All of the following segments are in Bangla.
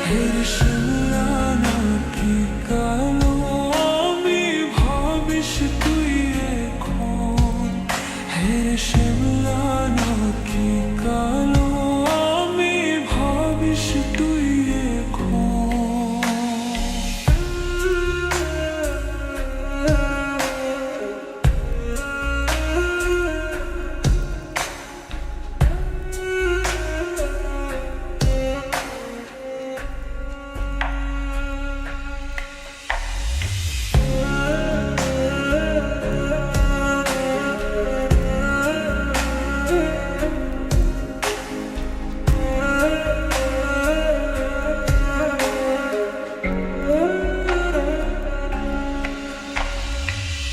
হেরে শিমলা নাকি কালো আমি ভাবিস তুই এখন। হেরে শিমলা নাকি কালো আমি ভাবিস তুই এখন।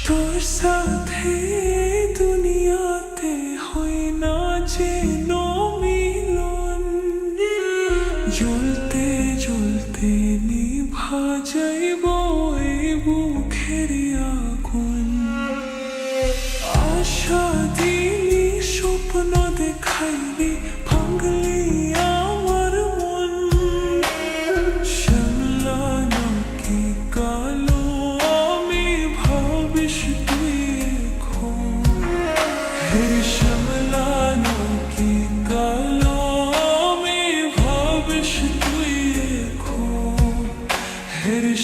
তোর সাথে দুনিয়াতে হয় না যেন মিলন, জ্বলতে জ্বলতে নিভা যাইব এই বুকের আগুন। আশা দিলি স্বপ্ন দেখাইলি ভাঙলি আমার মন। শিমলা নাকি কালো আমি ভাবিস তুই এখন। হেরে শিমলা নাকি কালো আমি ভাবিস তুই এখন। হেরে